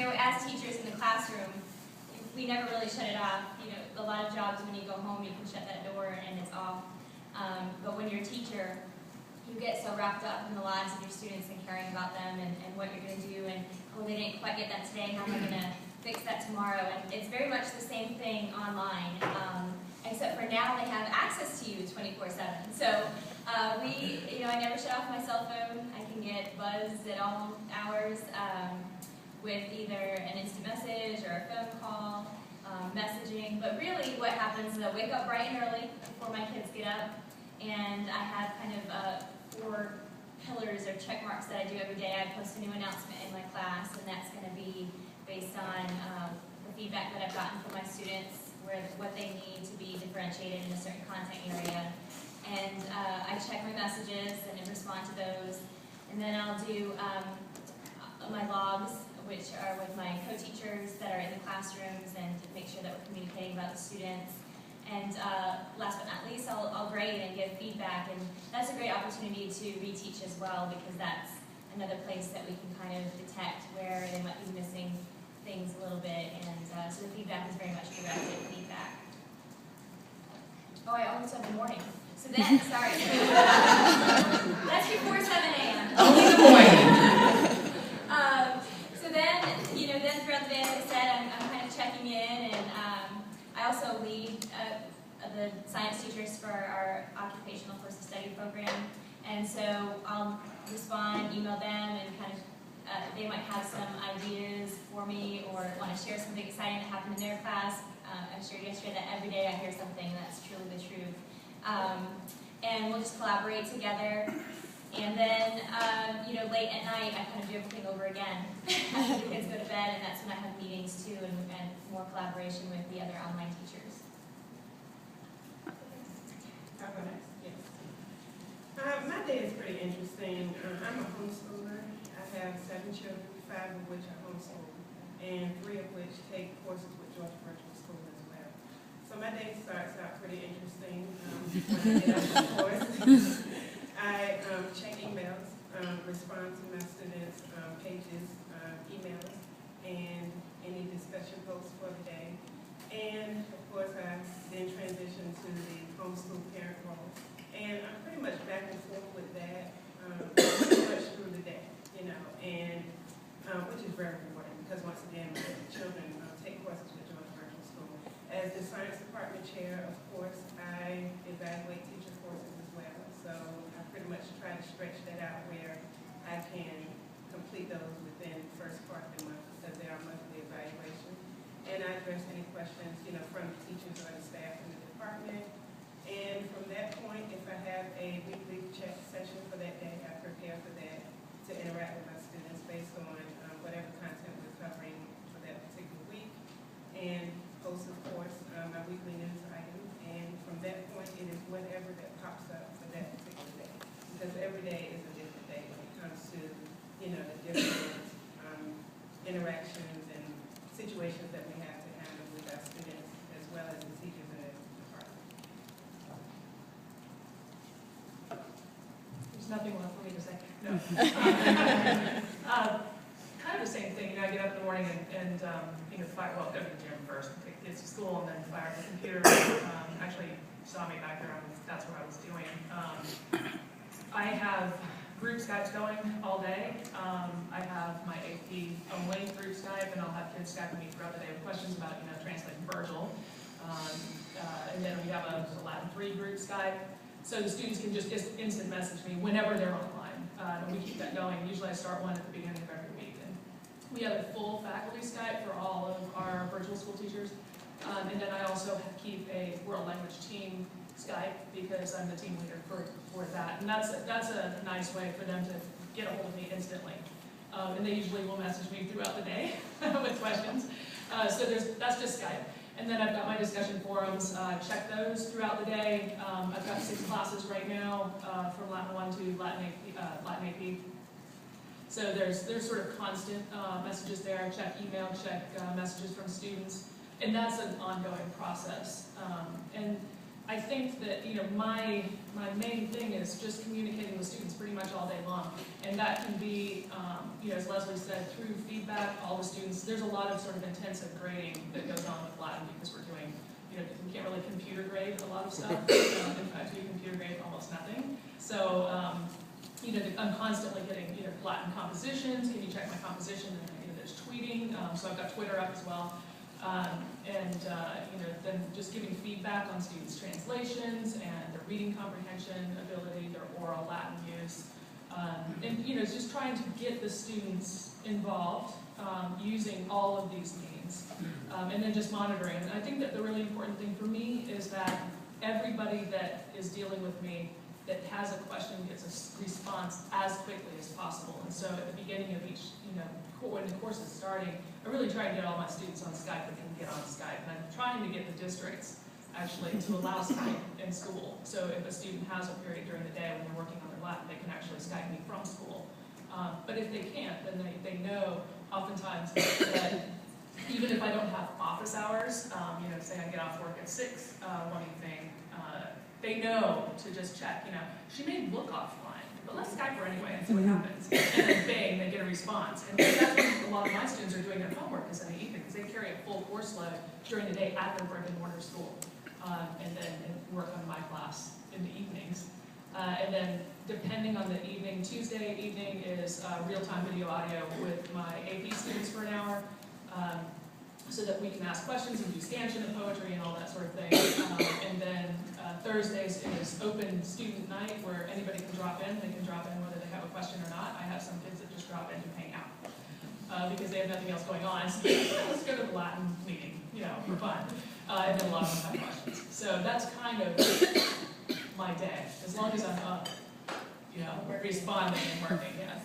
as teachers in the classroom, we never really shut it off. A lot of jobs, when you go home, you can shut that door and it's off. But when you're a teacher, you get so wrapped up in the lives of your students and caring about them and what you're going to do, and, oh, they didn't quite get that today, how am I going to fix that tomorrow? And it's very much the same thing online, except for now they have access to you 24/7. So I never shut off my cell phone. I can get buzzed at all hours with either an instant message or a phone call, messaging. But really what happens is I wake up bright and early before my kids get up, and I have kind of 4 pillars or check marks that I do every day. I post a new announcement in my class, and that's going to be based on the feedback that I've gotten from my students, what they need to be differentiated in a certain content area. And I check my messages and respond to those. And then I'll do my logs, which are with my co-teachers that are in the classrooms, and to make sure that we're communicating about the students. And last but not least, I'll grade and give feedback, and that's a great opportunity to reteach as well, because that's another place that we can kind of detect where they might be missing things a little bit, and so the feedback is very much directed feedback. Oh, I almost said the morning. So then, sorry. That's before 7 a.m. Only the morning. So then, then throughout the day, as I said, I'm kind of checking in, and I also lead the science teachers for our occupational first study program, and so I'll respond, email them, and kind of they might have some ideas for me or want to share something exciting that happened in their class. I shared yesterday that every day I hear something that's truly the truth. And we'll just collaborate together. And then, late at night, I kind of do everything over again after the kids go to bed, and that's when I have meetings too, and more collaboration with the other online teachers. I'll go next. Yes. My day is pretty interesting. I'm a homeschooler. I have 7 children, 5 of which are homeschooled, and 3 of which take courses with Georgia Virtual School as well. So my day starts out pretty interesting. When I get out of course, I check emails, respond to my students' pages, emails, and any discussion posts for the day. And of course, I then transition to the homeschool parent role. And I'm pretty much back and forth with that pretty much through the day, and which is very rewarding, because once again, my children take courses with Georgia Virtual School. As the science department chair, of course, I evaluate teacher courses as well. So I pretty much try to stretch that out where I can complete those within the first part of the month, because they are monthly evaluation. And I address any questions, from the teachers or the staff in the department. And from that point, if I have a weekly check session for that day, I prepare for that to interact with my students based on whatever content we're covering for that particular week. And post, of course, my weekly news item. And from that point, it is whatever that pops up for that particular day. Because every day is a different day when it comes to, the different interactions and situations that we have to handle with our students, as well as the teachers in the department. There's nothing left for me to say. No. Kind of the same thing. I get up in the morning and go to the gym first, take kids to school, and then fire up the computer. Actually, saw me back there. That's what I was doing. I have group Skypes going all day. I have my AP only group Skype, and I'll have kids Skyping me throughout the day with questions about, translating Virgil. And then we have a Latin 3 group Skype. So the students can just instant message me whenever they're online. And we keep that going. Usually I start one at the beginning of every week. And we have a full faculty Skype for all of our virtual school teachers. And then I also keep a world language team Skype, because I'm the team leader for that. And that's a nice way for them to get a hold of me instantly. And they usually will message me throughout the day with questions. So that's just Skype. And then I've got my discussion forums, check those throughout the day. I've got 6 classes right now, from Latin 1 to Latin AP. So there's sort of constant messages there. Check email, check messages from students. And that's an ongoing process. And I think that, my main thing is just communicating with students pretty much all day long. And that can be, as Leslie said, through feedback, all the students, there's a lot of sort of intensive grading that goes on with Latin because we're doing, we can't really computer grade a lot of stuff. In fact, we computer grade almost nothing. So, I'm constantly getting, Latin compositions, can you check my composition? And, there's tweeting, so I've got Twitter up as well. Then just giving feedback on students' translations and their reading comprehension ability, their oral Latin use. It's just trying to get the students involved using all of these means. And then just monitoring. And I think that the really important thing for me is that everybody that is dealing with me that has a question gets a response as quickly as possible. And so at the beginning of each, when the course is starting, I really try and get all my students on Skype that can get on Skype. And I'm trying to get the districts actually to allow Skype in school. So if a student has a period during the day when they're working on their Latin, they can actually Skype me from school. But if they can't, then they know oftentimes that even if I don't have office hours, say I get off work at 6 one evening, they know to just check, she may look offline, but let's Skype her anyway and see what happens. And then bang, they get a response. And that's what a lot of my students are doing their homework is in the evening, because they carry a full course load during the day at their brick and mortar school. And work on my class in the evenings. And then depending on the evening, Tuesday evening is real-time video audio with my AP students for an hour. So that we can ask questions and do scansion and poetry and all that sort of thing. And then Thursdays is open student night where anybody can drop in. They can drop in whether they have a question or not. I have some kids that just drop in to hang out because they have nothing else going on. So let's go to the Latin meeting, for fun. And then a lot of them have questions. So that's kind of my day, as long as I'm up, responding and working, yes.